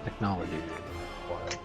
technology. Wild.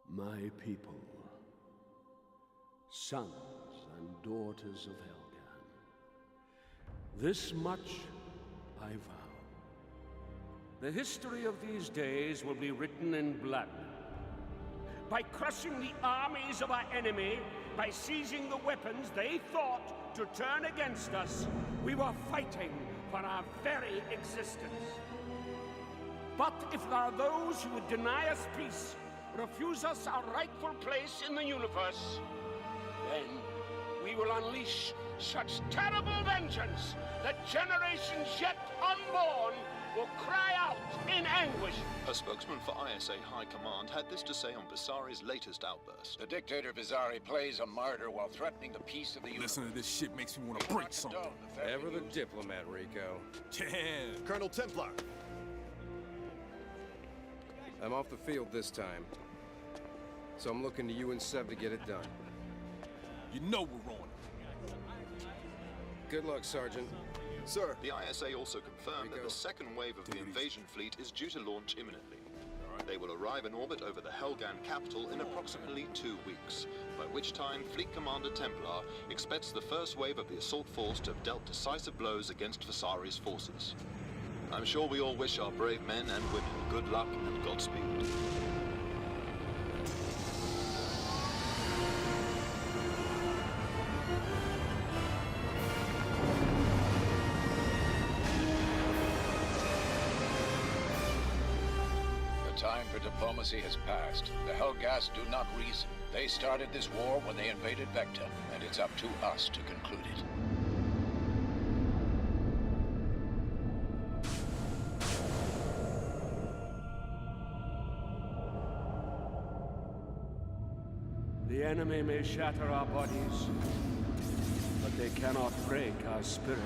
My people, sons and daughters of Helgan, this much I vow. The history of these days will be written in blood. By crushing the armies of our enemy, by seizing the weapons they thought to turn against us, we were fighting for our very existence. But if there are those who would deny us peace, refuse us our rightful place in the universe, then we will unleash such terrible vengeance that generations yet unborn will cry out in anguish. A spokesman for ISA High Command had this to say on Visari's latest outburst. The dictator Visari plays a martyr while threatening the peace of the universe. Listen to this shit makes me want to break something. Ever the diplomat, Rico. Yeah. Colonel Templar. I'm off the field this time. So I'm looking to you and Sev to get it done. You know we're on it. Good luck, Sergeant. Sir. The ISA also confirmed that the second wave of the invasion fleet is due to launch imminently. They will arrive in orbit over the Helgan capital in approximately 2 weeks, by which time Fleet Commander Templar expects the first wave of the assault force to have dealt decisive blows against Visari's forces. I'm sure we all wish our brave men and women good luck and Godspeed. The time for diplomacy has passed. The Helghast do not reason. They started this war when they invaded Vecta, and it's up to us to conclude it. The enemy may shatter our bodies, but they cannot break our spirit.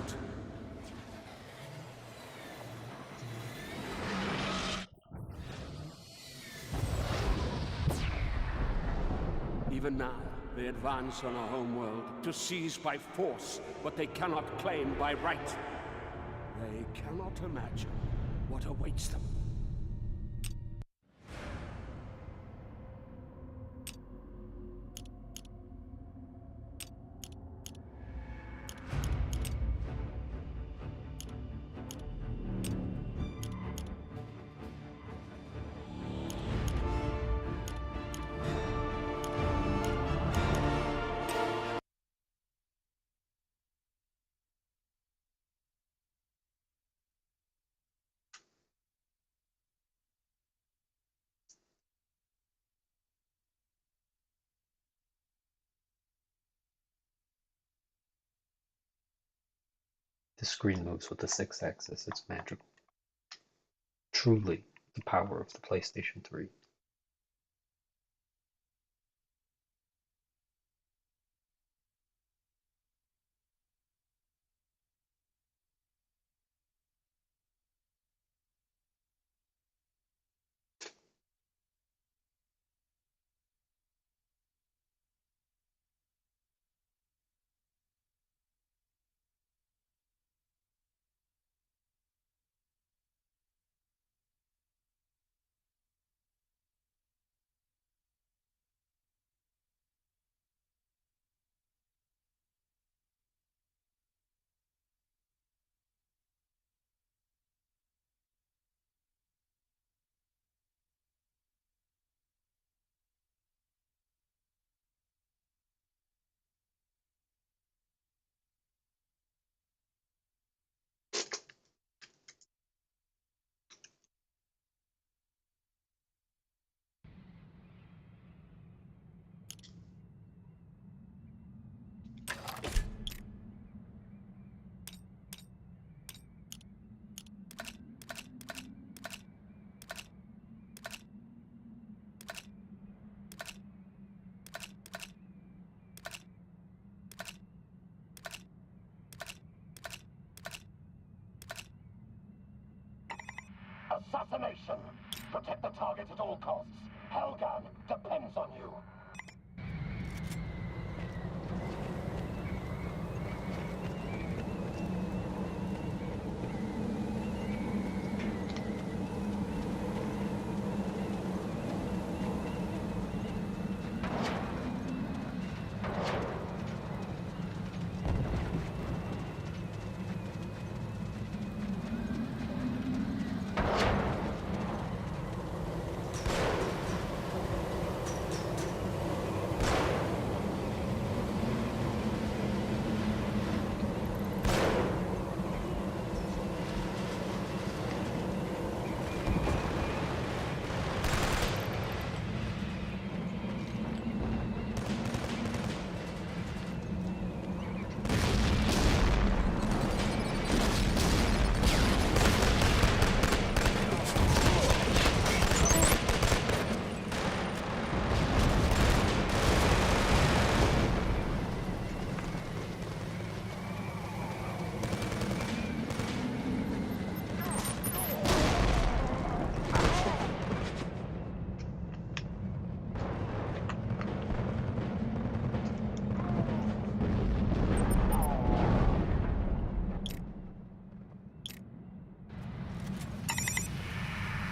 Even now, they advance on our homeworld to seize by force what they cannot claim by right. They cannot imagine what awaits them. The screen moves with the 6-axis, it's magical. Truly, the power of the PlayStation 3. assassination. Protect the target at all costs. Helgan depends on you.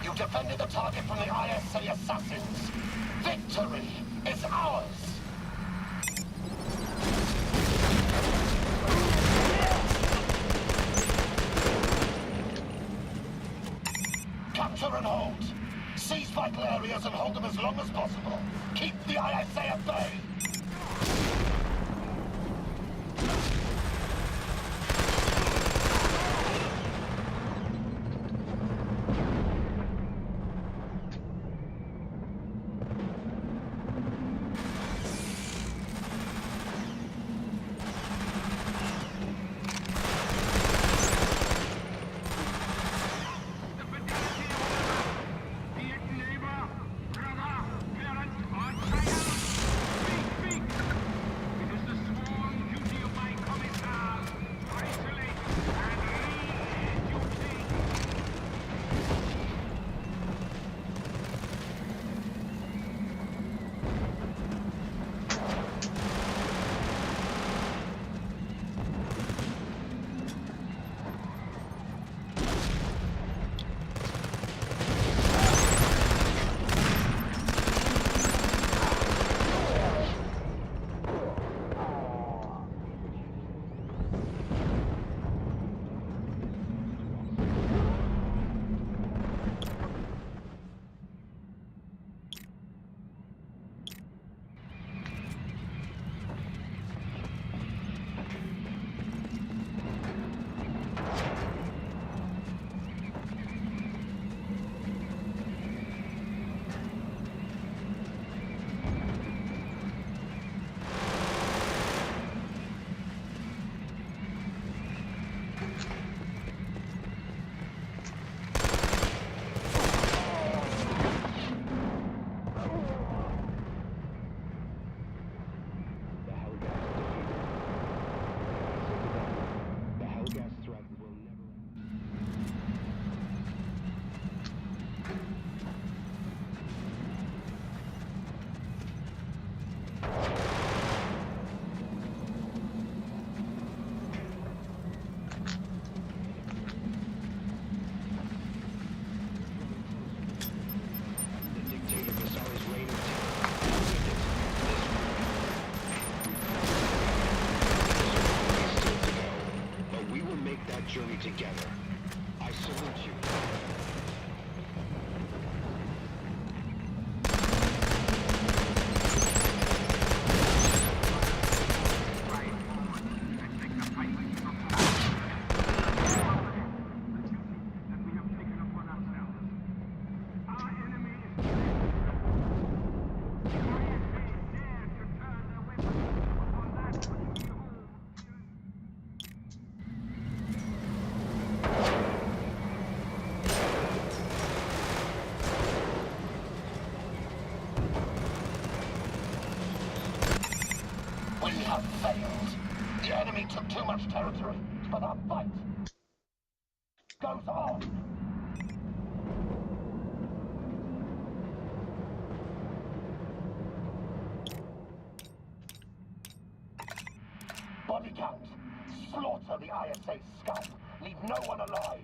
You defended the target from the ISA assassins. Victory is ours! Capture and hold. Seize vital areas and hold them as long as possible. Keep the ISA at bay. Journey together. I salute you. We have failed. The enemy took too much territory, but our fight goes on. body count. Slaughter the ISA scum. Leave no one alive.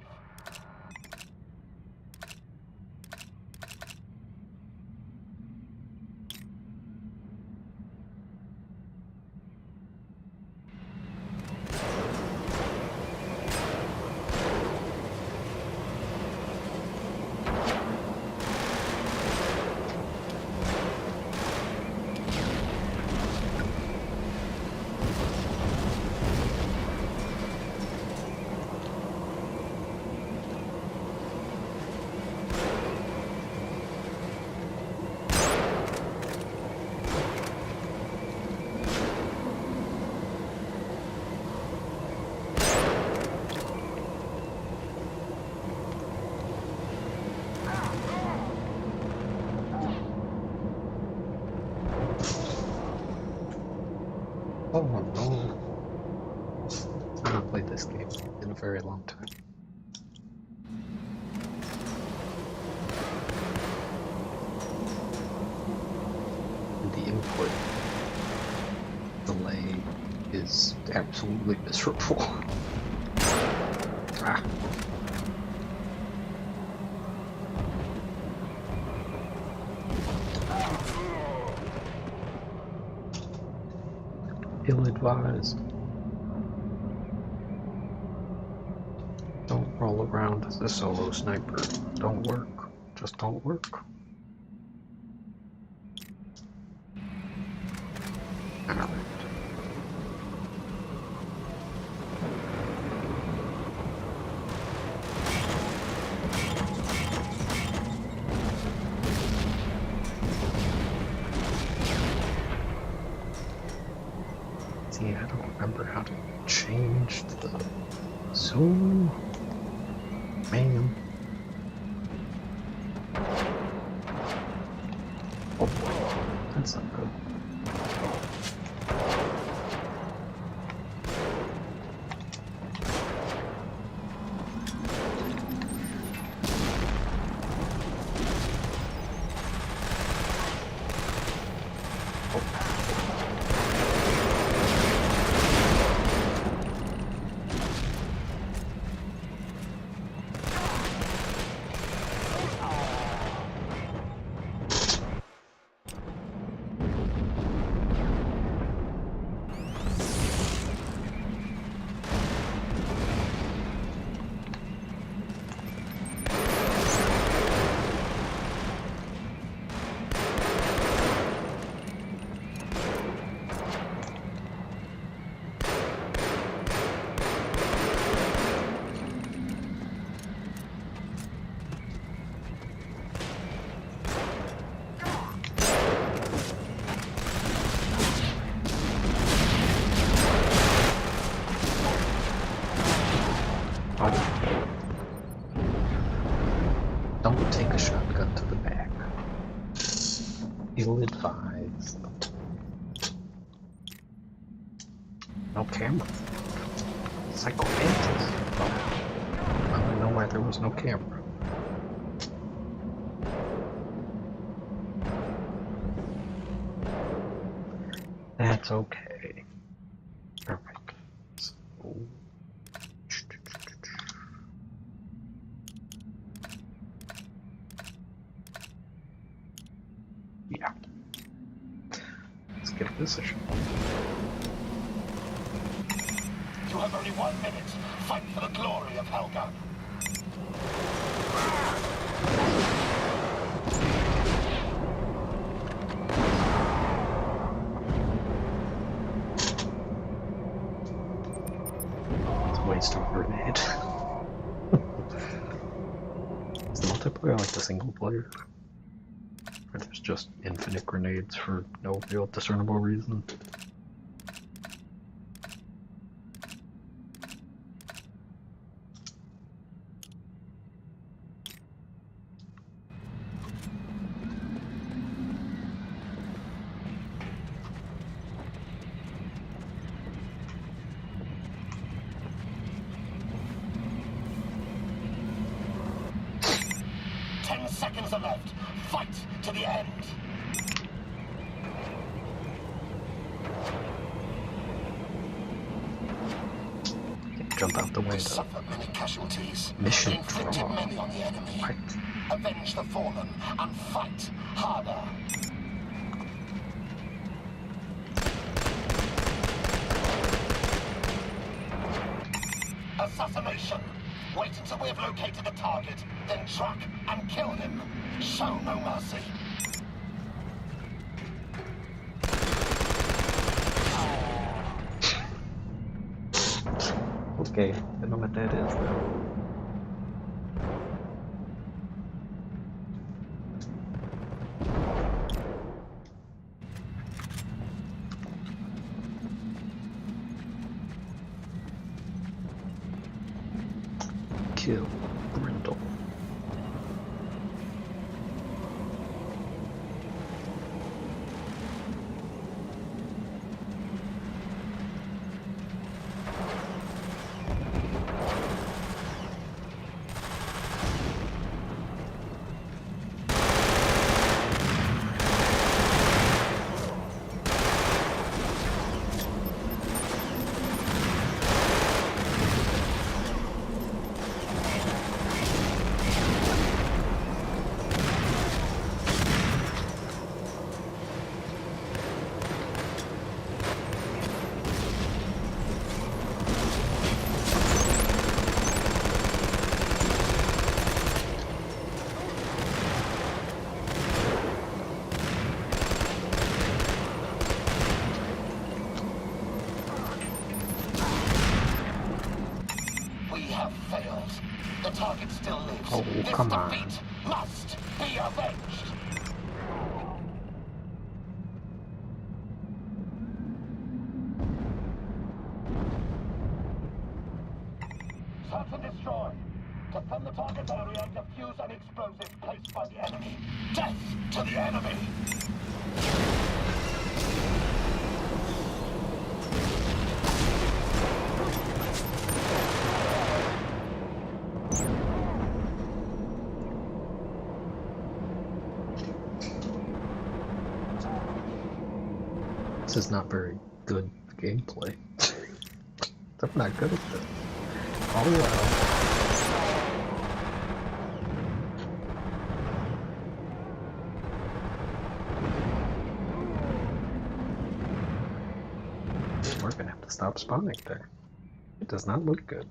Oh no. I haven't played this game in a very long time. And the input delay is absolutely miserable. Ah. Ill-advised. Don't roll around as a solo sniper. Don't work. Just don't work. Alright. See, I don't remember how to change the zoom. Man. Oh boy, that's not good. Don't take a shotgun to the back. Ill-advised. No camera. Psychomantis. Oh, I don't know why there was no camera. That's okay. Alright. So... yeah. Let's get a position. You have only 1 minute. Fight for the glory of Helga. It's a waste of a grenade. Is the multiplayer like the single player? Or there's just infinite grenades for no real discernible reason? Seconds are left. Fight to the end. jump out the We window. suffered many casualties. Mission Inflicted draw. many on the enemy. What? Avenge the fallen and fight harder. Assassination. Wait until we have located the target, then track and kill him. Show no mercy. Okay, I know what that is now. Kill Brindle. The target still lives. Oh, this come on. defeat must be avenged. Search and destroy. Defend the target area and defuse any explosives placed by the enemy. Death to the enemy! This is not very good gameplay. I'm not good at this. Oh well. We're gonna have to stop spawning there. It does not look good.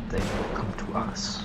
They will come to us.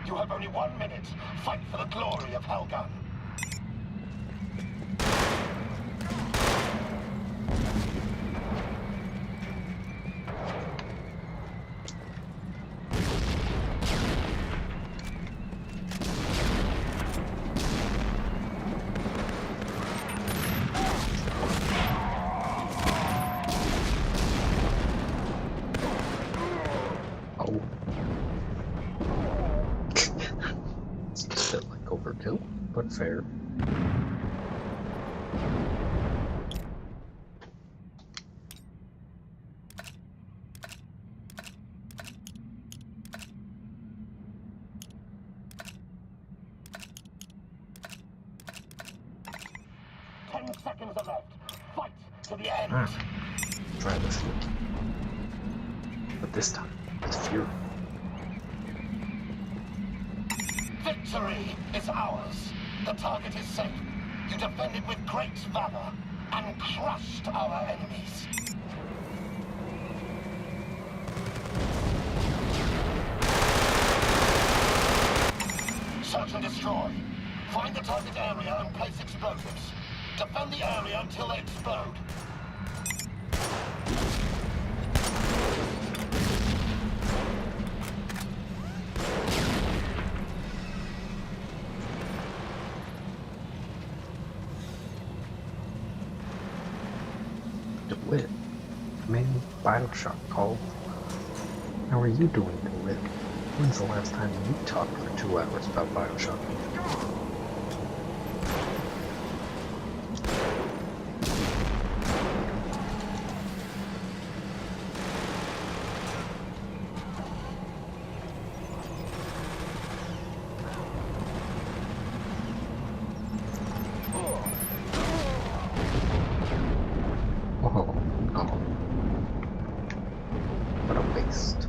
You have only 1 minute. Fight for the glory of Helgan. Oh. It's a bit like overkill, but fair. Seconds are left. Fight to the end. Try this. But this time, it's fury. Victory is ours. The target is safe. You defended with great valor and crushed our enemies. Search and destroy. Find the target area and place explosives. Defend the area until they explode. DeWitt. Man, Bioshock called. How are you doing, DeWitt? When's the last time you talked for 2 hours about Bioshock? Oh, no. What a waste.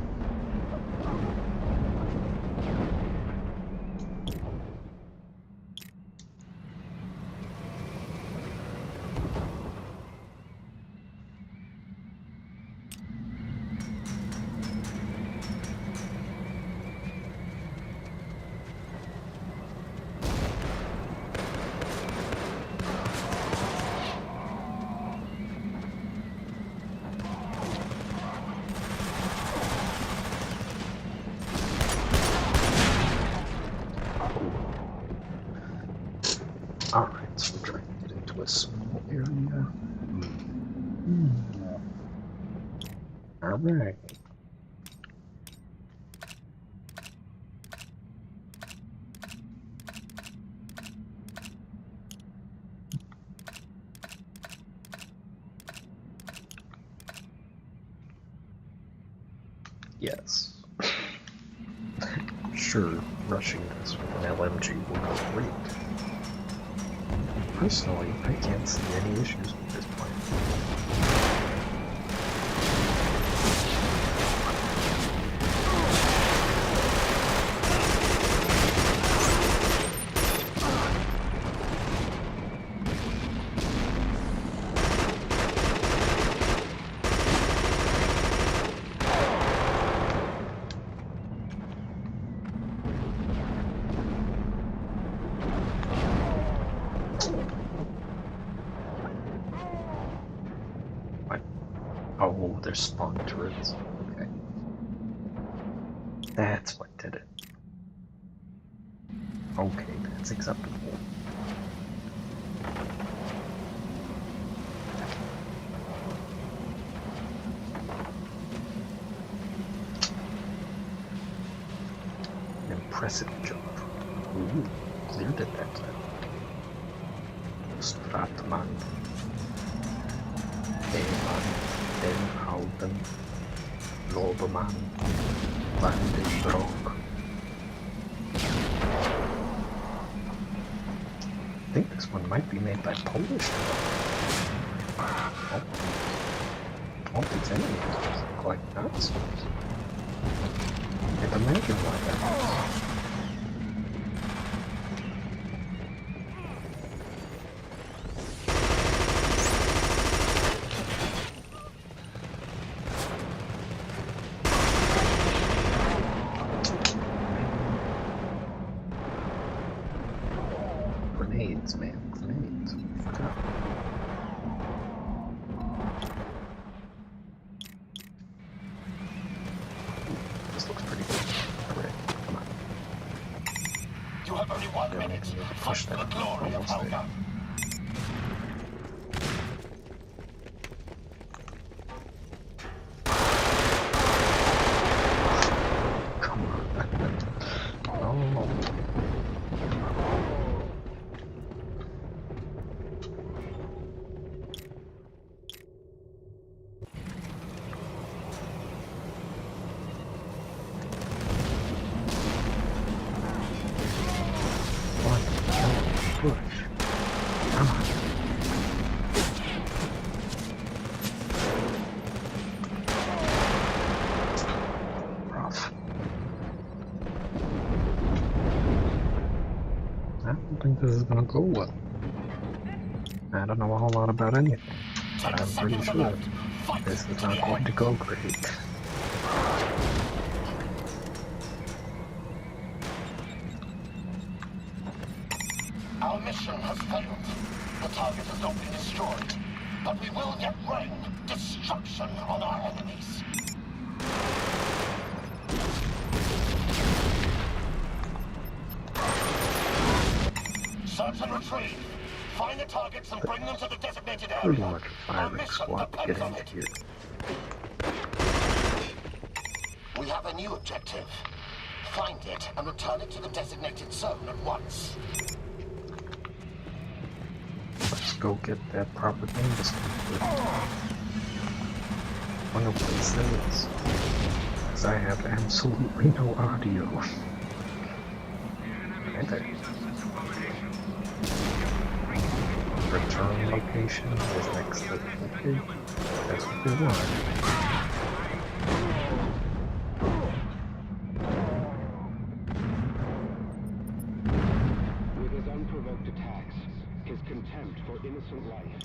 Alright, so we're trying to get into a small area. Alright. Yes. Sure, rushing this with an LMG will go great. Personally, I can't see any issues with this plan. Oh, there's spawn turrets. Okay. That's what did it. Okay, that's acceptable. Impressive jump. Ooh, cleared it that time. Stratman. Den Houten, Loberman, Vandenbroek. I think this one might be made by Polish. Oh, all these enemies look like Nazis. Can't imagine why that is. Grenades, man. Grenades. Forgot. This looks pretty good. Alright, come on. You have only 1 minute. Fight for the glory of Helga. Come on. Oh. Push. Come on. Rough. I don't think this is gonna go well. I don't know a whole lot about anything, but I'm pretty sure this is not going to go great. Our mission has failed. The target has not been destroyed. But we will yet rain destruction on our enemies. Search and retrieve. Find the targets and bring them to the designated area. Pretty much a firing squad to get into here. We have a new objective. Find it and return it to the designated zone at once. Let's go get that propaganda stuff. Wonder what it says. Because I have absolutely no audio. Right there. Return location is next to okay. That's what we want. With his unprovoked attacks, his contempt for innocent life.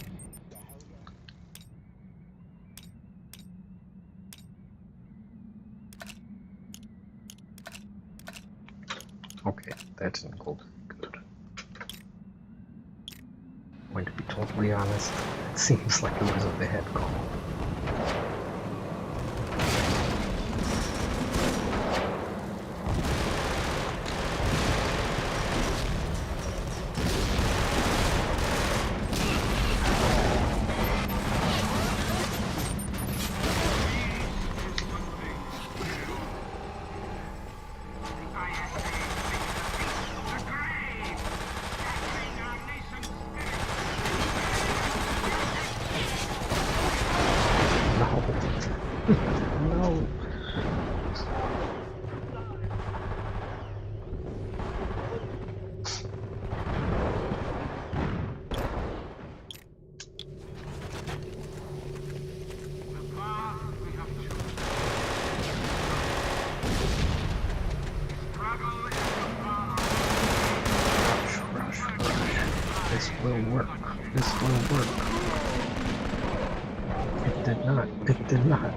Okay, that didn't go good. Going to be totally honest, it seems like it was a bad call. No. Rush. This will work. This will work. It did not. It did not.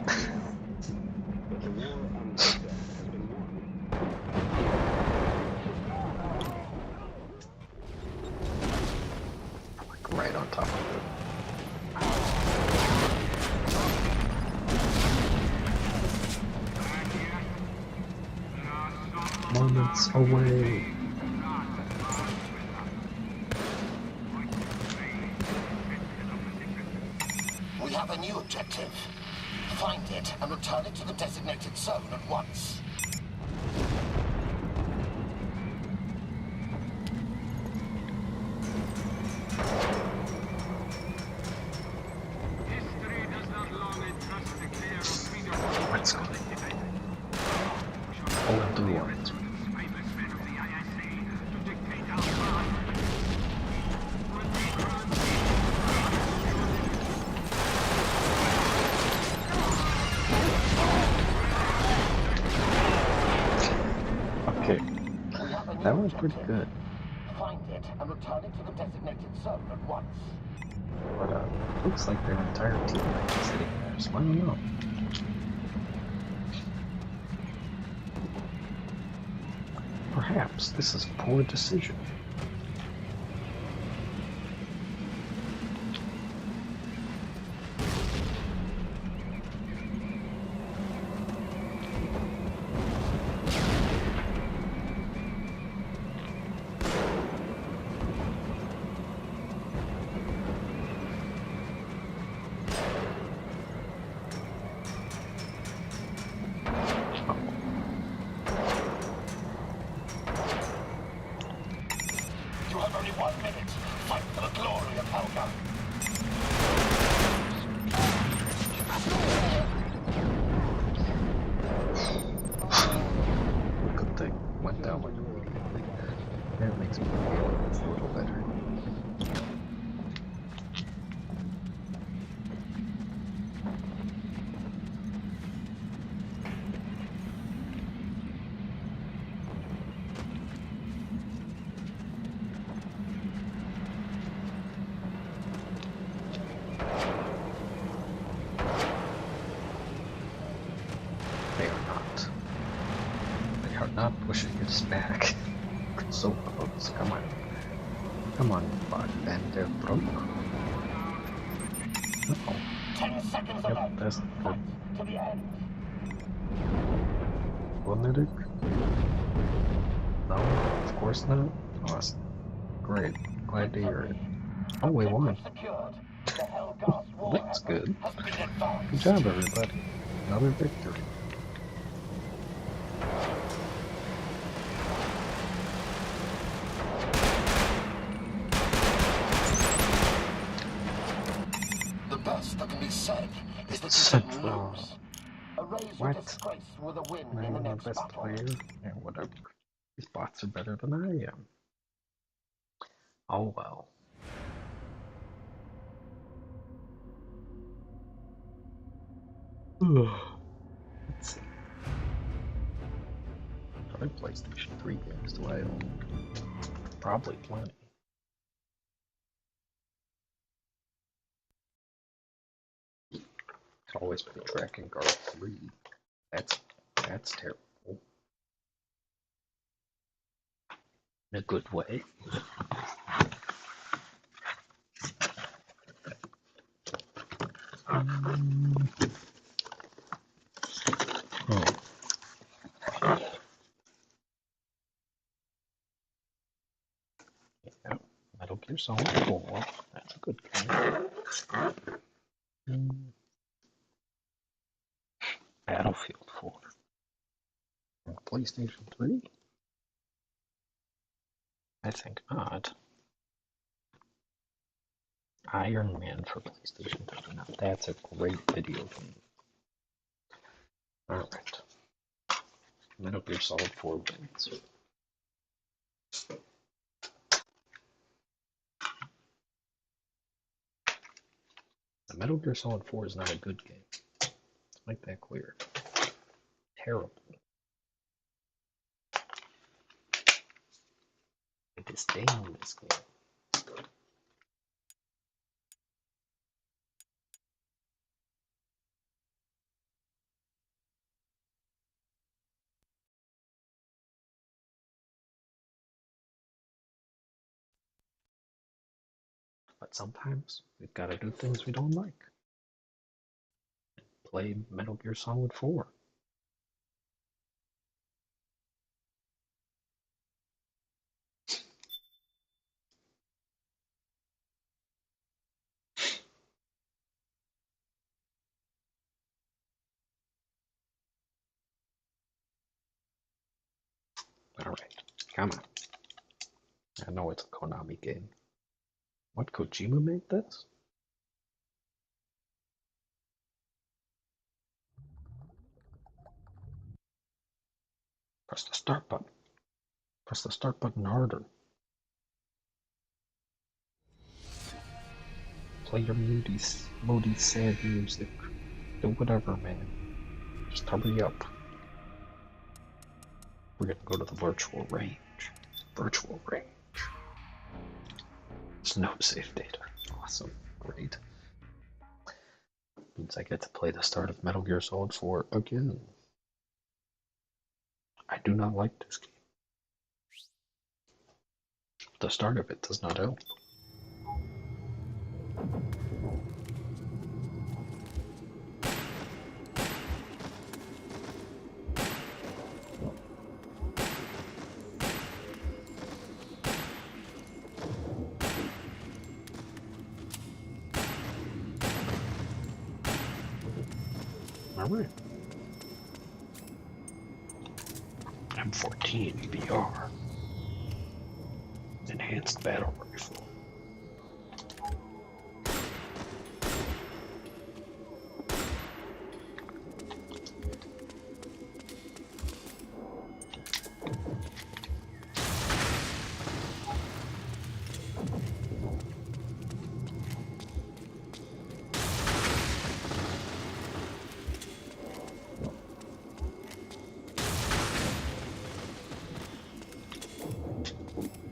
Like right on top of it. Moments away. We have a new objective. Find it and return it to the designated zone at once. Let's go. Hold the warrant. Okay, that was pretty good. Find it and return it to the designated zone at once. But looks like their entire team might be sitting there, so I don't know. Perhaps this is a poor decision. shut down like immediately. That makes me feel a little better. Not pushing us back. So close. Come on. Come on, bud. And they're broke. Oh. 10 seconds Yep, left. that's good. To the end. Wasn't it? No, of course not. Awesome. Great. Glad to hear it. Oh, we won. Secured. The Hellgas Well, that's good. has been advanced. Good job, everybody. Another victory. That can be said is that So, you didn't lose. Erase your what? disgrace with a win in I'm the the next best battle. player. Yeah, whatever. These bots are better than I am. Oh well. Let's see. How many PlayStation 3 games do I own? Probably plenty. It's always been tracking guard 3. That's terrible. In a good way. Oh. Yeah, Metal Gear Solid 4. That's a good game. Battlefield 4. On PlayStation 3? I think not. Iron Man for PlayStation 3. Now that's a great video game. Alright. Metal Gear Solid 4 wins. The Metal Gear Solid 4 is not a good game. Let's make that clear. Terrible. I disdain this game. But sometimes we've got to do things we don't like. Play Metal Gear Solid 4. Alright, come on. I know it's a Konami game. What, Kojima made this? Press the start button. Press the start button harder. Play your moody, sad music. Do whatever, man. Just hurry up. We're gonna go to the virtual range. Virtual range. There's no save data. Awesome. Great. Means I get to play the start of Metal Gear Solid 4 again. I do not like this game. The start of it does not help. Alright. M14 VR. Enhanced battle rifle.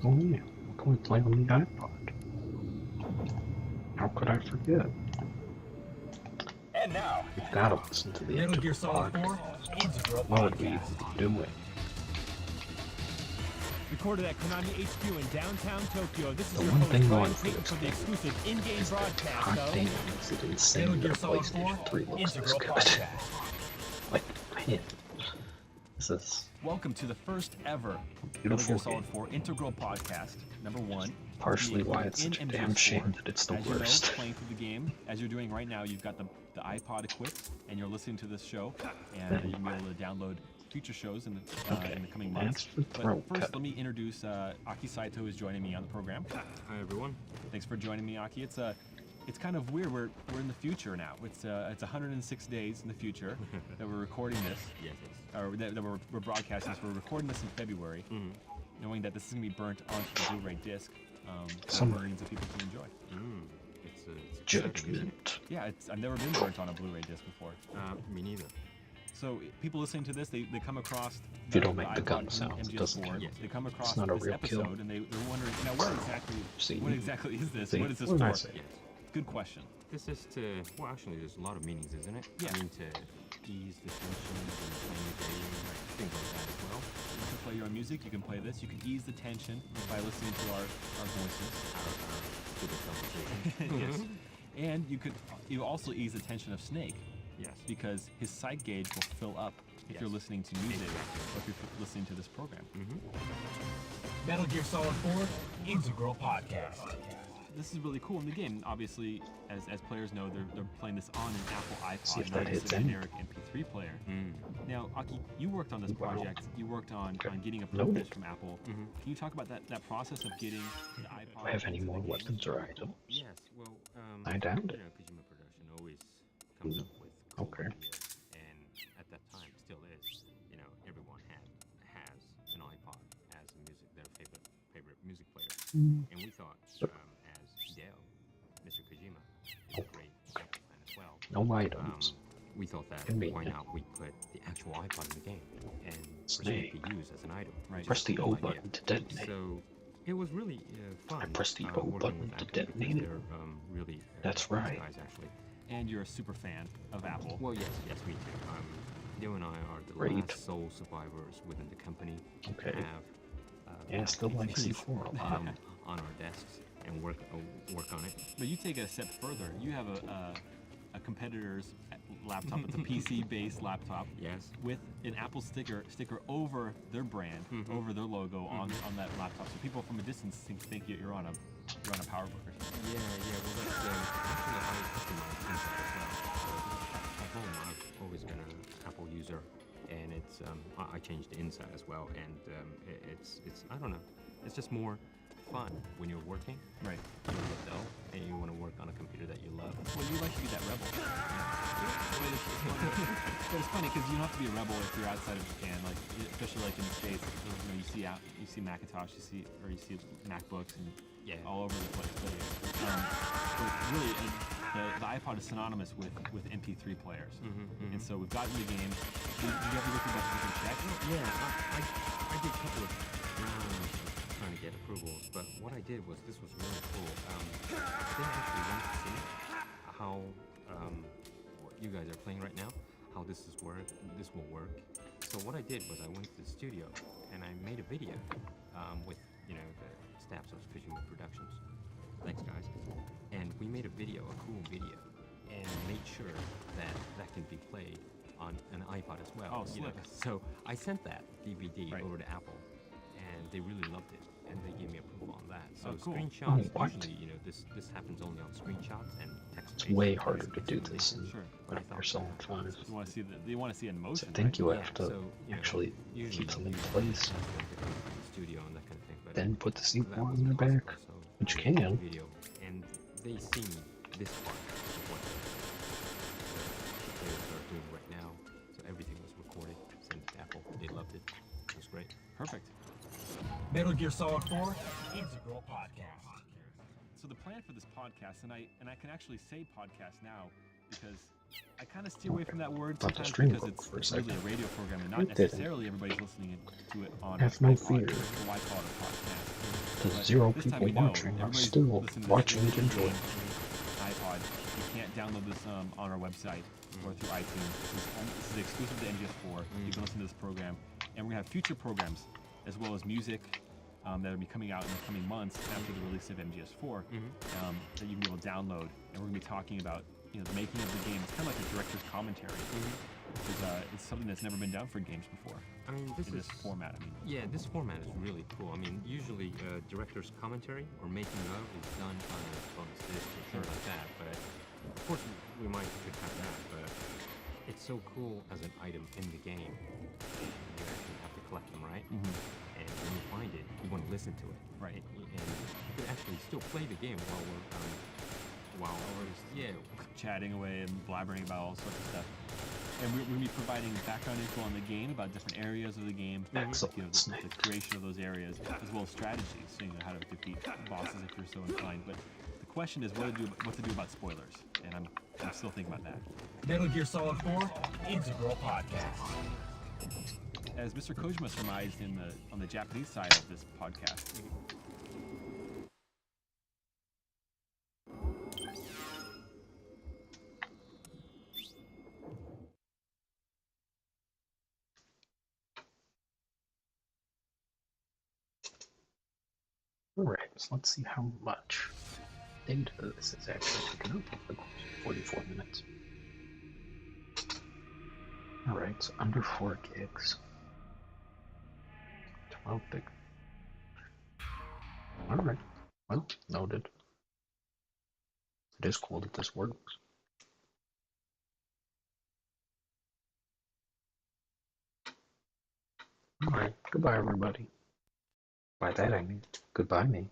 Oh yeah, can we play on the iPod? How could I forget? And now, We've got to listen to the Metal Gear Integral Solid 4 podcast. Integral What would we Podcast. even be doing? Recorded at Konami HQ in downtown Tokyo, this is The your one host, thing Brian going for Clayton, this for the game exclusive in-game broadcast God of damn, is it insane Metal that Gear a Solid 4 PlayStation 3 looks this Integral good? Podcast. Like, man, this is Welcome to the first ever Metal beautiful Gear Solid game. 4 Integral Podcast, number 1. Partially Being why recorded it's such a in damn MGS4. shame that it's the As you worst. know, playing through the game, as you're doing right now, you've got the iPod equipped, and you're listening to this show, and you'll be able to download future shows in the coming months. That's for But throat first, cut. let me introduce Aki Saito, who's joining me on the program. Hi everyone. Thanks for joining me, Aki. It's kind of weird. We're in the future now. It's 106 days in the future that we're recording this. Yes. Or that we're broadcasting this. We're recording this in February, knowing that this is going to be burnt onto the Blu-ray disc for millions of people to enjoy. It's Judgment. Yeah, I've never been burnt on a Blu-ray disc before. Me neither. So people listening to this, they come across If you don't make the iPod gun from sounds, it doesn't MGS4, count. they come across It's not a this real episode kill. and they're wondering, now what exactly is this? See, What is this what did I for? say? Yes. Good question. This is to, well actually there's a lot of meanings, isn't it? Yeah. I mean to ease the tension and playing the game, things like that as well. You can play your own music, you can play this, you can ease the tension by listening to our voices. Stupid conversation. Yes. And you also ease the tension of Snake Yes. because his sight gauge will fill up if Yes. you're listening to music or if you're listening to this program. Metal Gear Solid 4 Integral Podcast. This is really cool in the game. Obviously, as players know, they're playing this on an Apple See iPod, if not that just hits a any. generic MP3 player. Now, Aki, you worked on this Wow. project. You worked on getting a Noted. privilege from Apple. Can you talk about that process of getting the iPod? Do I have any more into the game? weapons or items? Yes, well, I doubt it. you know, Kojima Production always comes up with cool Okay. ideas, and at that time still is, you know, everyone has an iPod as a their favorite music player. And we thought, as Hideo, Mr. Kojima, is a great Apple fan as well. No items. We thought that why Convenient. not we put the actual iPod in the game and Snake. proceed to use as an item. Right. Press the O Cool idea. button to detonate. So it was really fun. I pressed the O working button with to Apple because detonate it. They're really That's nice right. guys actually. And you're a super fan of Apple. Well, yes, me too. Leo and I are the Great. last sole survivors within the company. Okay. To have Yeah, I still like C4 a lot. on our desks and work on it. But you take it a step further. You have a competitor's laptop. It's a PC-based laptop. Yes. With an Apple sticker over their brand, over their logo on that laptop, so people from a distance think you're on a PowerBook or something. Yeah. Well, that's actually I customize inside as well. So at home, I've always been an Apple user, and it's I changed the inside as well, and it's I don't know, it's just more fun when you're working. Right. You're a adult and you want to work on a computer that you love. Well, you like to be that rebel. But it's funny because you don't have to be a rebel if you're outside of Japan. Like, especially like in the States, you see Macintosh, you see MacBooks and all over the place. But really, the iPod is synonymous with MP3 players. And so we've gotten the game. Did you ever look at that and check? Yeah, I did a couple of rounds of trying to get approvals, but what I did was, this was really cool. I didn't actually want to see how what you guys are playing right now, how this will work. So what I did was I went to the studio and I made a video with the staffs of Kojima Productions. Thanks guys. And we made a video, a cool video, and made sure that can be played on an iPod as well. Oh, slick. So I sent that DVD Right. over to Apple, and they really loved it, and they gave me approval on that. So Oh, cool. screenshots, Oh, what? usually, this happens only on screenshots and text. It's way harder to do this in Sure. Persona 5. You want to see it in So motion. I think you Yeah, have to so, actually usually keep them in place, you have to go to the studio and that kind of thing. But then put the that C4 was on their back, possible, so which I made can. a video, and they see this part of what the players are doing right now. So everything was recorded, sent to Apple. They loved it. It was great. Perfect. Metal Gear Solid 4 Integral Podcast. So the plan for this podcast, and I can actually say podcast now, because I kind of steer away from that word Thought the sometimes stream because broke for a it's really second. a radio program and not It didn't. necessarily everybody's listening to it on Have an no iPod, fear. so why call it a podcast? The But 0 this time people we know watching are everybody's still listening to this watching through it enjoy. iPod. You can't download this on our website or through iTunes. This is exclusive to NGS4. You can listen to this program, and we're gonna have future programs as well as music that will be coming out in the coming months after the release of MGS4 that you can be able to download. And we're gonna be talking about the making of the game. It's kind of like a director's commentary. It's something that's never been done for games before. I mean, this format. I mean, yeah, this format is really cool. I mean, usually director's commentary or making of is done on a bonus disc or something like that. But of course, we might could have that. But it's so cool as an item in the game. You actually have to collect them, right? And when you find it, you want to listen to it, right? And you could actually still play the game while we're chatting away and blabbering about all sorts of stuff. And we're going to be providing background info on the game, about different areas of the game, the creation of those areas, as well as strategies, so how to defeat bosses if you're so inclined. But the question is what to do about spoilers, and I'm still thinking about that. Metal Gear Solid 4 Integral Podcast. As Mr. Kojima surmised on the Japanese side of this podcast. Alright, so let's see how much data this is actually taking up over the course of 44 minutes. Alright, so under 4 gigs. 12 big. Alright, well, noted. It is cool that this works. Alright, goodbye everybody. By that I mean, goodbye me.